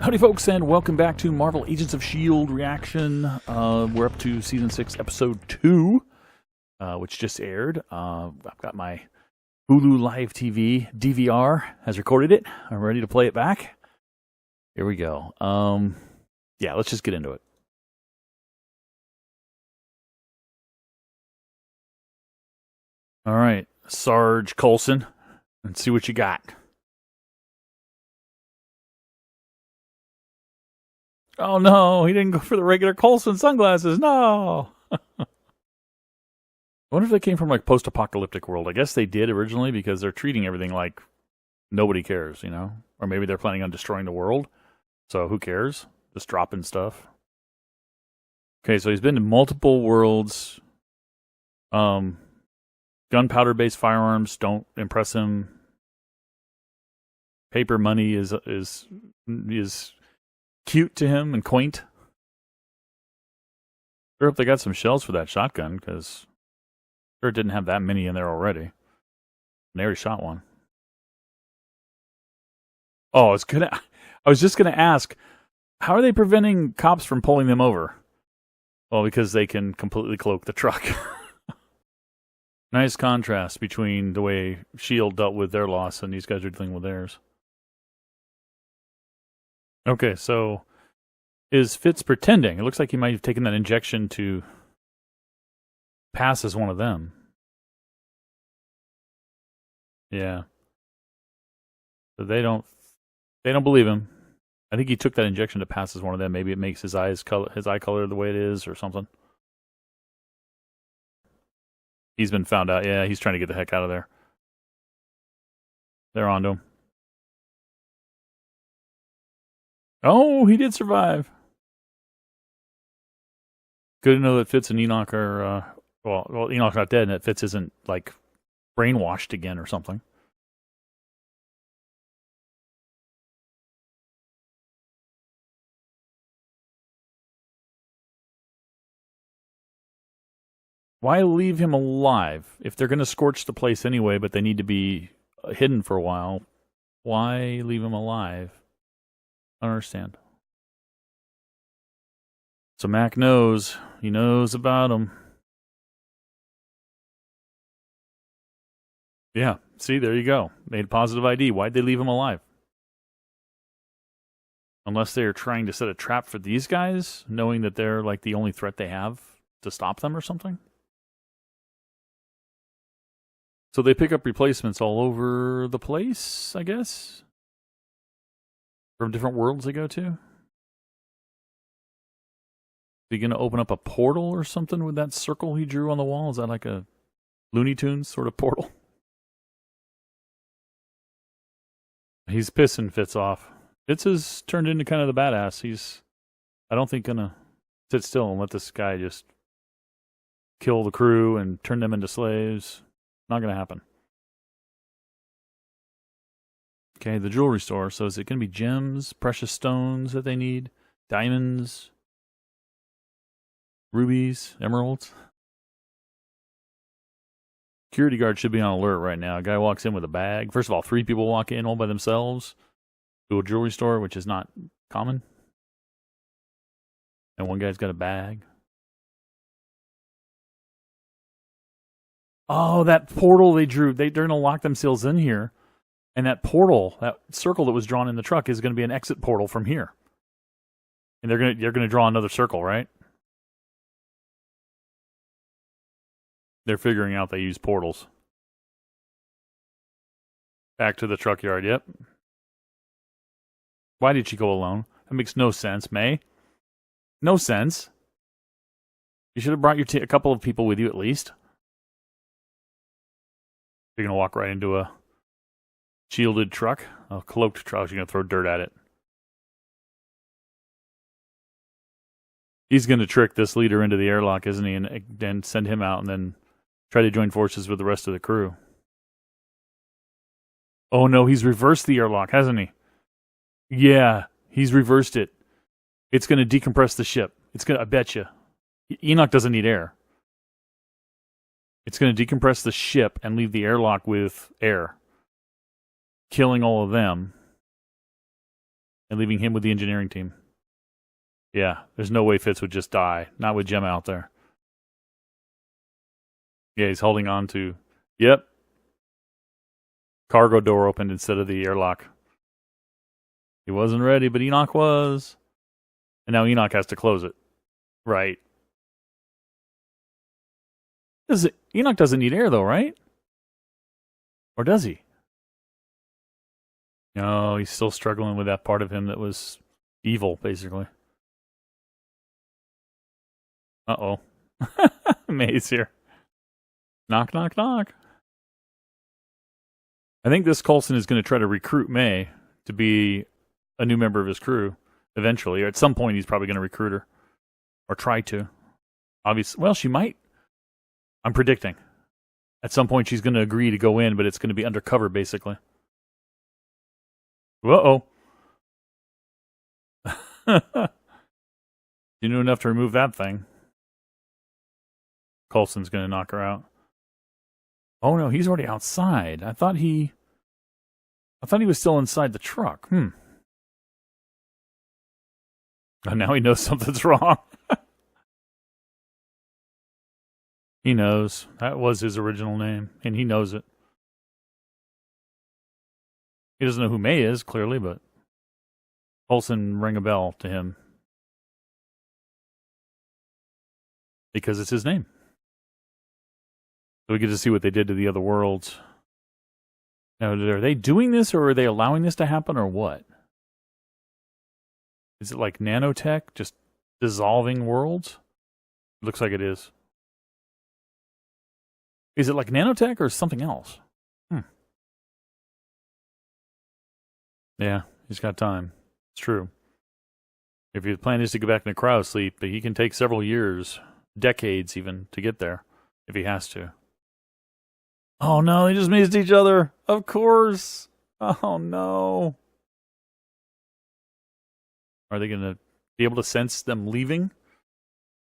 Howdy folks, and welcome back to Marvel Agents of S.H.I.E.L.D. reaction. We're up to Season 6, Episode 2, which just aired. I've got my Hulu Live TV DVR, has recorded it. I'm ready to play it back. Here we go. Yeah, let's just get into it. All right, Sarge Coulson, let's see what you got. Oh no, he didn't go for the regular Coulson sunglasses. No. I wonder if they came from like post-apocalyptic world. I guess they did originally because they're treating everything like nobody cares, you know? Or maybe they're planning on destroying the world. So who cares? Just dropping stuff. Okay, so he's been to multiple worlds. Gunpowder-based firearms don't impress him. Paper money is cute to him and quaint. Sure hope they got some shells for that shotgun, because sure it didn't have that many in there already. And they already shot one. Oh, I was just gonna ask, how are they preventing cops from pulling them over? Well, because they can completely cloak the truck. Nice contrast between the way S.H.I.E.L.D. dealt with their loss and these guys are dealing with theirs. Okay, so is Fitz pretending? It looks like he might have taken that injection to pass as one of them. Yeah. So they don't believe him. I think he took that injection to pass as one of them. Maybe it makes his eye color the way it is or something. He's been found out. Yeah, he's trying to get the heck out of there. They're onto him. Oh, he did survive. Good to know that Fitz and Enoch are, well, Enoch's not dead and that Fitz isn't, like, brainwashed again or something. Why leave him alive? If they're going to scorch the place anyway, but they need to be hidden for a while, why leave him alive? I don't understand. So Mac knows. He knows about him. Yeah, see, there you go. Made a positive ID. Why'd they leave him alive? Unless they're trying to set a trap for these guys, knowing that they're like the only threat they have to stop them or something. So they pick up replacements all over the place, I guess? From different worlds they go to? Are you going to open up a portal or something with that circle he drew on the wall? Is that like a Looney Tunes sort of portal? He's pissing Fitz off. Fitz has turned into kind of the badass. He's, I don't think, going to sit still and let this guy just kill the crew and turn them into slaves. Not going to happen. Okay, the jewelry store. So is it going to be gems, precious stones that they need? Diamonds? Rubies? Emeralds? Security guard should be on alert right now. A guy walks in with a bag. First of all, 3 people walk in all by themselves to a jewelry store, which is not common. And one guy's got a bag. Oh, that portal they drew. They're going to lock themselves in here. And that portal, that circle that was drawn in the truck is going to be an exit portal from here. And they're going to draw another circle, right? They're figuring out they use portals. Back to the truck yard, yep. Why did she go alone? That makes no sense, May. No sense. You should have brought a couple of people with you at least. You're going to walk right into a shielded truck, a cloaked truck. You're going to throw dirt at it. He's going to trick this leader into the airlock, isn't he? And then send him out and then try to join forces with the rest of the crew. Oh no, he's reversed the airlock, hasn't he? Yeah, he's reversed it. It's going to decompress the ship. I bet you. Enoch doesn't need air. It's going to decompress the ship and leave the airlock with air, killing all of them. and leaving him with the engineering team. Yeah, there's no way Fitz would just die. Not with Gemma out there. Yeah, he's holding on to... Yep. Cargo door opened instead of the airlock. He wasn't ready, but Enoch was. And now Enoch has to close it. Right. Enoch doesn't need air, though, right? Or does he? No, he's still struggling with that part of him that was evil, basically. Uh-oh. May's here. Knock, knock, knock. I think this Coulson is going to try to recruit May to be a new member of his crew eventually. Or at some point, he's probably going to recruit her. Or try to. Obviously, well, she might. I'm predicting. At some point, she's going to agree to go in, but it's going to be undercover, basically. Uh-oh. You knew enough to remove that thing. Coulson's going to knock her out. Oh, no, he's already outside. I thought he was still inside the truck. Oh, now he knows something's wrong. He knows. That was his original name, and he knows it. He doesn't know who May is, clearly, but Coulson rang a bell to him. Because it's his name. So we get to see what they did to the other worlds. Now, are they doing this, or are they allowing this to happen, or what? Is it like nanotech, just dissolving worlds? Looks like it is. Is it like nanotech, or something else? Yeah, he's got time. It's true. If your plan is to go back into cryo sleep, he can take several years, decades even, to get there, if he has to. Oh no, they just missed each other. Of course. Oh no. Are they going to be able to sense them leaving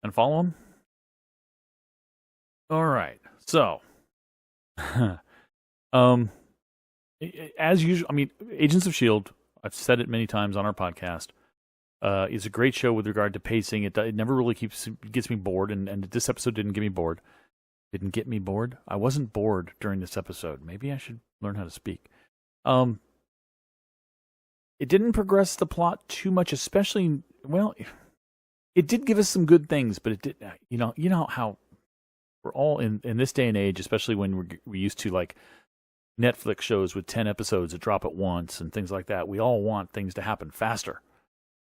and follow them? All right. So, as usual, I mean, Agents of S.H.I.E.L.D., I've said it many times on our podcast, is a great show with regard to pacing. It never really gets me bored, and this episode didn't get me bored. Didn't get me bored? I wasn't bored during this episode. Maybe I should learn how to speak. It didn't progress the plot too much, especially, well, it did give us some good things, but it did, you know how we're all in this day and age, especially when we used to like Netflix shows with 10 episodes that drop at once and things like that. We all want things to happen faster.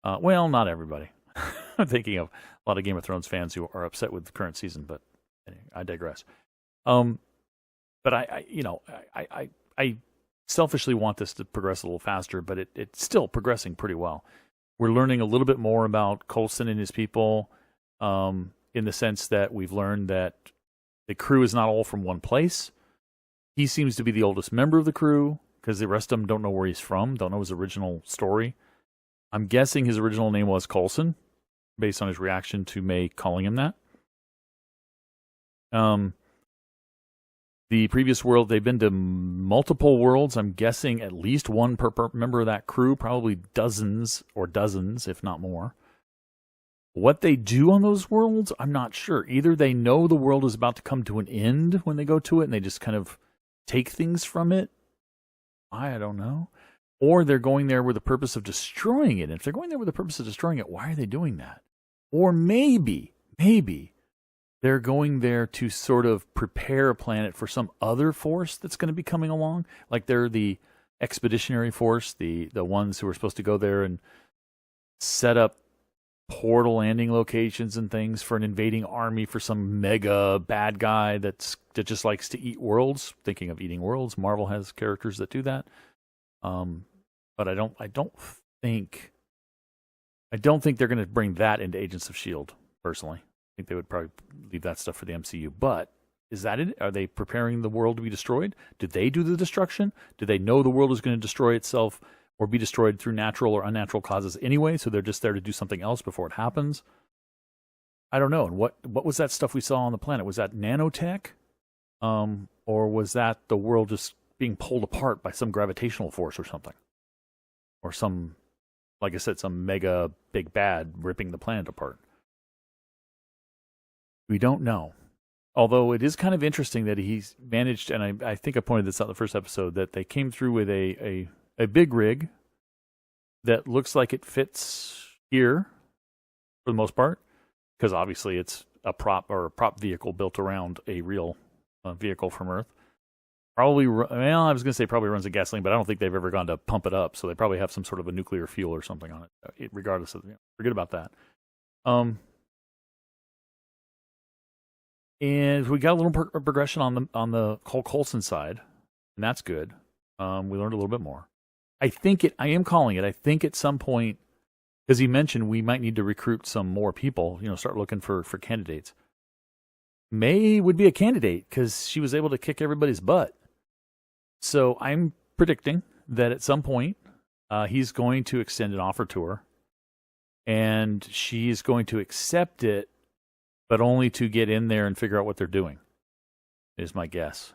Well, not everybody. I'm thinking of a lot of Game of Thrones fans who are upset with the current season, but I digress. But I selfishly want this to progress a little faster, but it's still progressing pretty well. We're learning a little bit more about Coulson and his people, in the sense that we've learned that the crew is not all from one place. He seems to be the oldest member of the crew, because the rest of them don't know where he's from, don't know his original story. I'm guessing his original name was Coulson, based on his reaction to May calling him that. The previous world, they've been to multiple worlds. I'm guessing at least one per member of that crew, probably dozens, if not more. What they do on those worlds, I'm not sure. Either they know the world is about to come to an end when they go to it, and they just kind of take things from it. I don't know. Or they're going there with the purpose of destroying it. And if they're going there with the purpose of destroying it, why are they doing that? Or maybe they're going there to sort of prepare a planet for some other force that's going to be coming along. Like they're the expeditionary force, the ones who are supposed to go there and set up portal landing locations and things for an invading army for some mega bad guy that just likes to eat worlds. Thinking of eating worlds, Marvel has characters that do that. But I don't think they're going to bring that into Agents of S.H.I.E.L.D. personally. I think they would probably leave that stuff for the MCU. But is that it? Are they preparing the world to be destroyed? Did they do the destruction? Do they know the world is going to destroy itself or be destroyed through natural or unnatural causes anyway, so they're just there to do something else before it happens? I don't know. And what was that stuff we saw on the planet? Was that nanotech? Or was that the world just being pulled apart by some gravitational force or something? Or some like I said, some mega big bad ripping the planet apart. We don't know. Although it is kind of interesting that he's managed, and I think I pointed this out in the first episode, that they came through with a big rig that looks like it fits here for the most part, because obviously it's a prop vehicle built around a real vehicle from Earth. Probably, well, I was going to say probably runs on gasoline, but I don't think they've ever gone to pump it up, so they probably have some sort of a nuclear fuel or something on it. Regardless of, forget about that. And we got a little progression on the Cole Coulson side, and that's good. We learned a little bit more. I am calling it. I think at some point, because he mentioned we might need to recruit some more people. Start looking for candidates. May would be a candidate because she was able to kick everybody's butt. So I'm predicting that at some point he's going to extend an offer to her, and she's going to accept it, but only to get in there and figure out what they're doing, is my guess.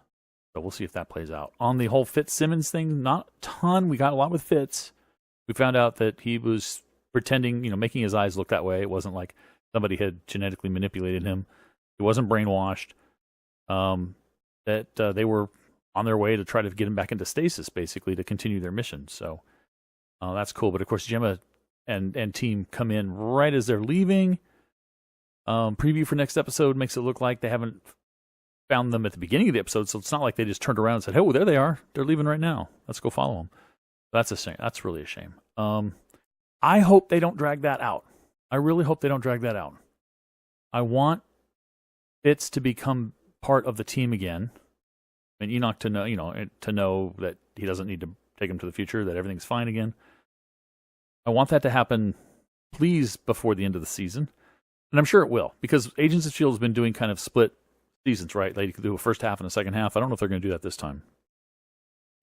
So we'll see if that plays out. On the whole Fitzsimmons thing, not a ton. We got a lot with Fitz. We found out that he was pretending, making his eyes look that way. It wasn't like somebody had genetically manipulated him. He wasn't brainwashed. That they were on their way to try to get him back into stasis, basically, to continue their mission. So that's cool. But, of course, Gemma and team come in right as they're leaving. Preview for next episode makes it look like they haven't found them at the beginning of the episode, so it's not like they just turned around and said, "Oh, there they are. They're leaving right now. Let's go follow them." That's a shame. That's really a shame. I hope they don't drag that out. I really hope they don't drag that out. I want Fitz to become part of the team again, and Enoch to know that he doesn't need to take him to the future, that everything's fine again. I want that to happen, please, before the end of the season. And I'm sure it will, because Agents of S.H.I.E.L.D. has been doing kind of split seasons, right? They do a first half and a second half. I don't know if they're going to do that this time.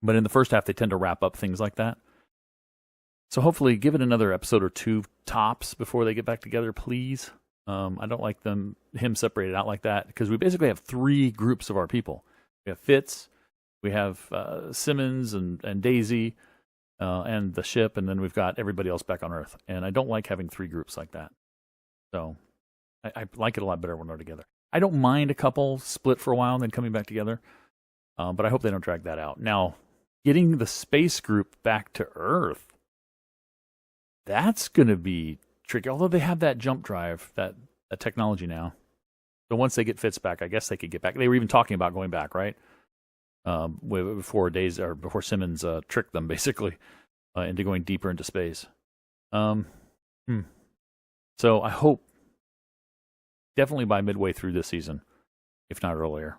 But in the first half, they tend to wrap up things like that. So hopefully give it another episode or two tops before they get back together, please. I don't like him separated out like that, because we basically have three groups of our people. We have Fitz, we have Simmons and Daisy, and the ship, and then we've got everybody else back on Earth. And I don't like having three groups like that. So I like it a lot better when they're together. I don't mind a couple split for a while and then coming back together, but I hope they don't drag that out. Now, getting the space group back to Earth, that's going to be tricky. Although they have that jump drive, that technology now. So once they get Fitz back, I guess they could get back. They were even talking about going back, right? Before Simmons tricked them, basically, into going deeper into space. So I hope, definitely by midway through this season, if not earlier,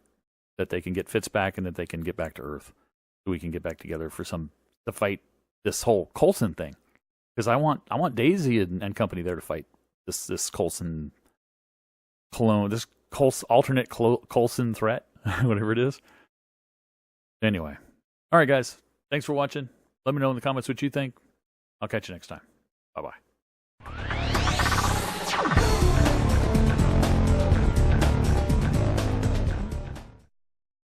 that they can get Fitz back and that they can get back to Earth, so we can get back together to fight this whole Coulson thing. Because I want Daisy and company there to fight this Coulson clone, this alternate Coulson threat, whatever it is. Anyway, all right, guys, thanks for watching. Let me know in the comments what you think. I'll catch you next time. Bye-bye.